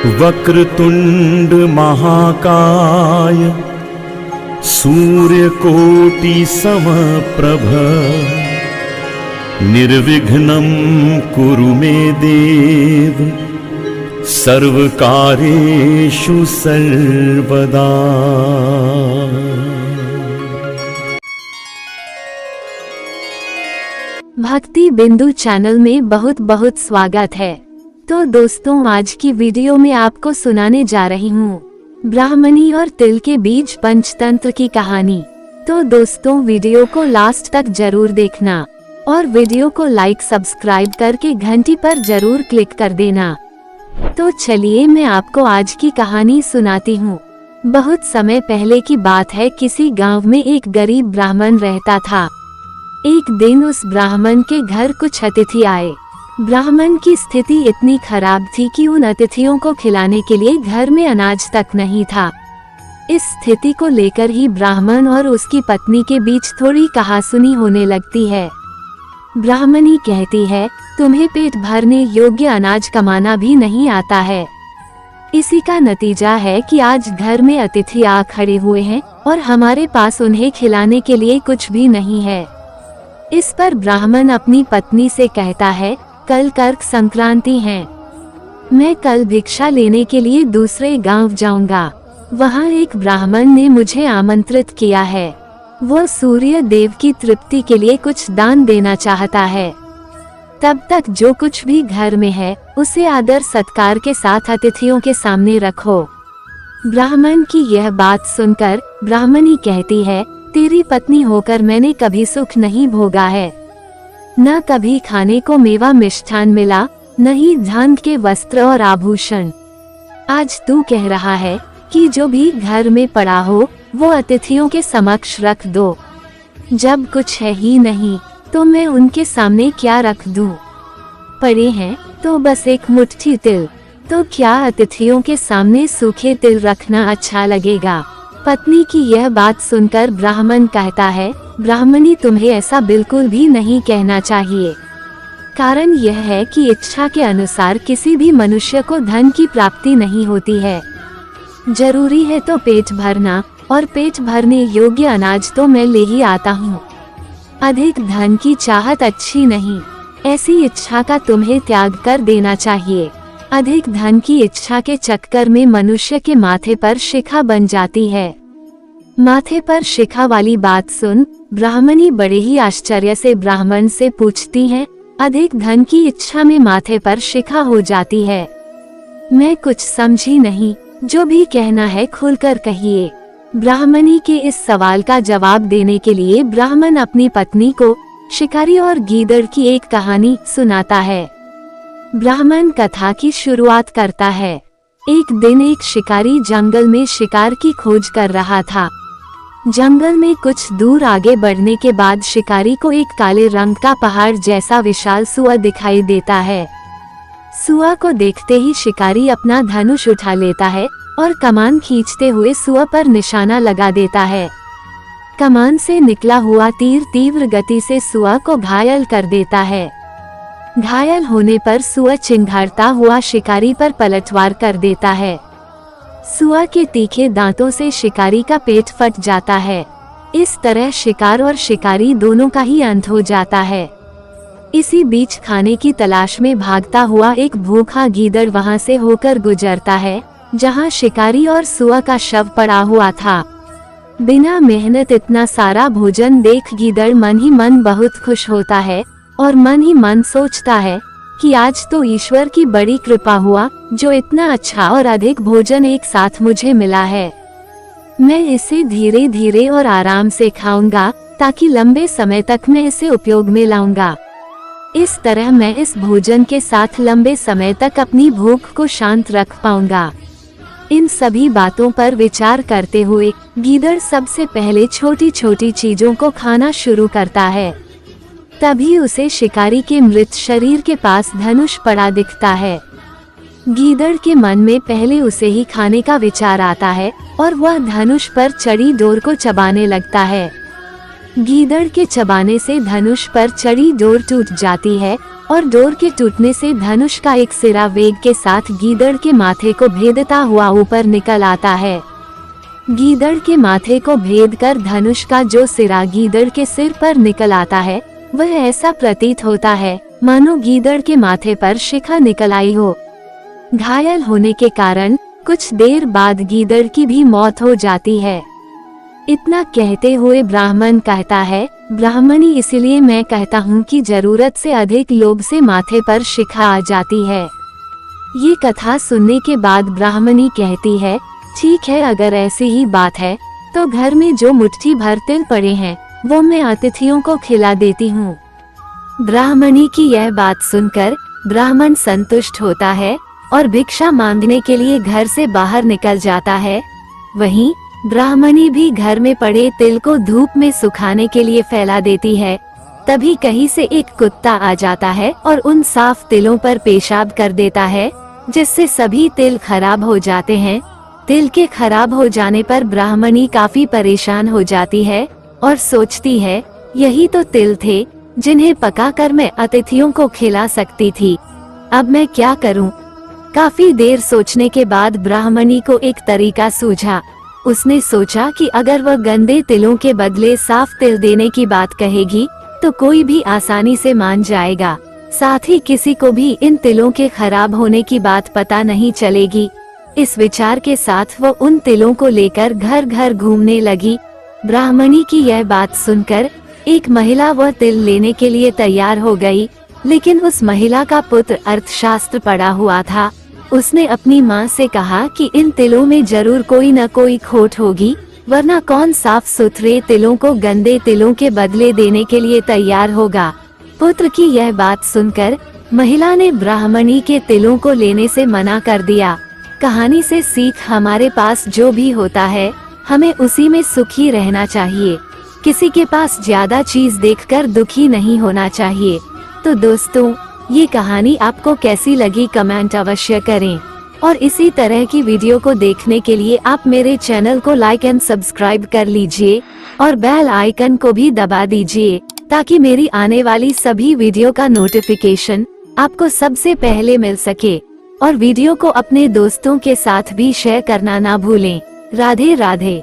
वक्रतुंड महाकाय सूर्यकोटि समप्रभ निर्विघ्नं कुरु मे देव सर्वकार्येषु सर्वदा। भक्ति बिंदु चैनल में बहुत बहुत स्वागत है। तो दोस्तों, आज की वीडियो में आपको सुनाने जा रही हूँ ब्राह्मणी और तिल के बीज पंचतंत्र की कहानी। तो दोस्तों, वीडियो को लास्ट तक जरूर देखना और वीडियो को लाइक सब्सक्राइब करके घंटी पर जरूर क्लिक कर देना। तो चलिए मैं आपको आज की कहानी सुनाती हूँ। बहुत समय पहले की बात है। किसी गांव में एक गरीब ब्राह्मण रहता था। एक दिन उस ब्राह्मण के घर कुछ अतिथि आए। ब्राह्मण की स्थिति इतनी खराब थी कि उन अतिथियों को खिलाने के लिए घर में अनाज तक नहीं था। इस स्थिति को लेकर ही ब्राह्मण और उसकी पत्नी के बीच थोड़ी कहासुनी होने लगती है। ब्राह्मणी कहती है, तुम्हें पेट भरने योग्य अनाज कमाना भी नहीं आता है। इसी का नतीजा है कि आज घर में अतिथि आ खड़े हुए हैं और हमारे पास उन्हें खिलाने के लिए कुछ भी नहीं है। इस पर ब्राह्मण अपनी पत्नी से कहता है, कल कर्क संक्रांति है, मैं कल भिक्षा लेने के लिए दूसरे गांव जाऊंगा। वहां एक ब्राह्मण ने मुझे आमंत्रित किया है। वो सूर्य देव की तृप्ति के लिए कुछ दान देना चाहता है। तब तक जो कुछ भी घर में है उसे आदर सत्कार के साथ अतिथियों के सामने रखो। ब्राह्मण की यह बात सुनकर ब्राह्मणी कहती है, तेरी पत्नी होकर मैंने कभी सुख नहीं भोगा है। न कभी खाने को मेवा मिष्ठान मिला, न ही धान के वस्त्र और आभूषण। आज तू कह रहा है कि जो भी घर में पड़ा हो वो अतिथियों के समक्ष रख दो। जब कुछ है ही नहीं तो मैं उनके सामने क्या रख दूं? पड़े हैं तो बस एक मुट्ठी तिल, तो क्या अतिथियों के सामने सूखे तिल रखना अच्छा लगेगा? पत्नी की यह बात सुनकर ब्राह्मण कहता है, ब्राह्मणी, तुम्हें ऐसा बिल्कुल भी नहीं कहना चाहिए। कारण यह है कि इच्छा के अनुसार किसी भी मनुष्य को धन की प्राप्ति नहीं होती है। जरूरी है तो पेट भरना, और पेट भरने योग्य अनाज तो मैं ले ही आता हूँ। अधिक धन की चाहत अच्छी नहीं, ऐसी इच्छा का तुम्हें त्याग कर देना चाहिए। अधिक धन की इच्छा के चक्कर में मनुष्य के माथे पर शिखा बन जाती है। माथे पर शिखा वाली बात सुन ब्राह्मणी बड़े ही आश्चर्य से ब्राह्मण से पूछती है, अधिक धन की इच्छा में माथे पर शिखा हो जाती है? मैं कुछ समझी नहीं, जो भी कहना है खुलकर कहिए। ब्राह्मणी के इस सवाल का जवाब देने के लिए ब्राह्मण अपनी पत्नी को शिकारी और गीदड़ की एक कहानी सुनाता है। ब्राह्मण कथा की शुरुआत करता है। एक दिन एक शिकारी जंगल में शिकार की खोज कर रहा था। जंगल में कुछ दूर आगे बढ़ने के बाद शिकारी को एक काले रंग का पहाड़ जैसा विशाल सुअर दिखाई देता है। सुअर को देखते ही शिकारी अपना धनुष उठा लेता है और कमान खींचते हुए सुअर पर निशाना लगा देता है। कमान से निकला हुआ तीर तीव्र गति से सुअर को घायल कर देता है। घायल होने पर सुअर चिंघाड़ता हुआ शिकारी पर पलटवार कर देता है। सुअर के तीखे दांतों से शिकारी का पेट फट जाता है। इस तरह शिकार और शिकारी दोनों का ही अंत हो जाता है। इसी बीच खाने की तलाश में भागता हुआ एक भूखा गीदड़ वहां से होकर गुजरता है जहां शिकारी और सुअर का शव पड़ा हुआ था। बिना मेहनत इतना सारा भोजन देख गीदड़ मन ही मन बहुत खुश होता है और मन ही मन सोचता है कि आज तो ईश्वर की बड़ी कृपा हुआ जो इतना अच्छा और अधिक भोजन एक साथ मुझे मिला है। मैं इसे धीरे धीरे और आराम से खाऊंगा ताकि लंबे समय तक मैं इसे उपयोग में लाऊंगा। इस तरह मैं इस भोजन के साथ लंबे समय तक अपनी भूख को शांत रख पाऊंगा। इन सभी बातों पर विचार करते हुए गीदड़ सबसे पहले छोटी छोटी चीजों को खाना शुरू करता है। तभी उसे शिकारी के मृत शरीर के पास धनुष पड़ा दिखता है। गीदड़ के मन में पहले उसे ही खाने का विचार आता है और वह धनुष पर चढ़ी डोर को चबाने लगता है। गीदड़ के चबाने से धनुष पर चढ़ी डोर टूट जाती है और डोर के टूटने से धनुष का एक सिरा वेग के साथ गीदड़ के माथे को भेदता हुआ ऊपर निकल आता है। गीदड़ के माथे को भेद कर धनुष का जो सिरा गीदड़ के सिर पर निकल आता है वह ऐसा प्रतीत होता है मानो गीदड़ के माथे पर शिखा निकल आई हो। घायल होने के कारण कुछ देर बाद गीदड़ की भी मौत हो जाती है। इतना कहते हुए ब्राह्मण कहता है, ब्राह्मणी, इसलिए मैं कहता हूँ कि जरूरत से अधिक लोभ से माथे पर शिखा आ जाती है। ये कथा सुनने के बाद ब्राह्मणी कहती है, ठीक है, अगर ऐसी ही बात है तो घर में जो मुट्ठी भर तिल पड़े हैं वो मैं अतिथियों को खिला देती हूँ। ब्राह्मणी की यह बात सुनकर ब्राह्मण संतुष्ट होता है और भिक्षा मांगने के लिए घर से बाहर निकल जाता है। वहीं ब्राह्मणी भी घर में पड़े तिल को धूप में सुखाने के लिए फैला देती है। तभी कहीं से एक कुत्ता आ जाता है और उन साफ तिलों पर पेशाब कर देता है, जिससे सभी तिल खराब हो जाते हैं। तिल के खराब हो जाने पर ब्राह्मणी काफी परेशान हो जाती है और सोचती है, यही तो तिल थे जिन्हें पकाकर मैं अतिथियों को खिला सकती थी, अब मैं क्या करूं? काफी देर सोचने के बाद ब्राह्मणी को एक तरीका सूझा। उसने सोचा कि अगर वह गंदे तिलों के बदले साफ तिल देने की बात कहेगी तो कोई भी आसानी से मान जाएगा, साथ ही किसी को भी इन तिलों के खराब होने की बात पता नहीं चलेगी। इस विचार के साथ वो उन तिलों को लेकर घर घर घूमने लगी। ब्राह्मणी की यह बात सुनकर एक महिला वह तिल लेने के लिए तैयार हो गई, लेकिन उस महिला का पुत्र अर्थशास्त्र पढ़ा हुआ था। उसने अपनी माँ से कहा कि इन तिलों में जरूर कोई न कोई खोट होगी, वरना कौन साफ सुथरे तिलों को गंदे तिलों के बदले देने के लिए तैयार होगा। पुत्र की यह बात सुनकर महिला ने ब्राह्मणी के तिलों को लेने से मना कर दिया। कहानी से सीख, हमारे पास जो भी होता है हमें उसी में सुखी रहना चाहिए। किसी के पास ज्यादा चीज देखकर दुखी नहीं होना चाहिए। तो दोस्तों, ये कहानी आपको कैसी लगी कमेंट अवश्य करें और इसी तरह की वीडियो को देखने के लिए आप मेरे चैनल को लाइक एंड सब्सक्राइब कर लीजिए और बेल आइकन को भी दबा दीजिए ताकि मेरी आने वाली सभी वीडियो का नोटिफिकेशन आपको सबसे पहले मिल सके। और वीडियो को अपने दोस्तों के साथ भी शेयर करना ना भूलें। राधे राधे।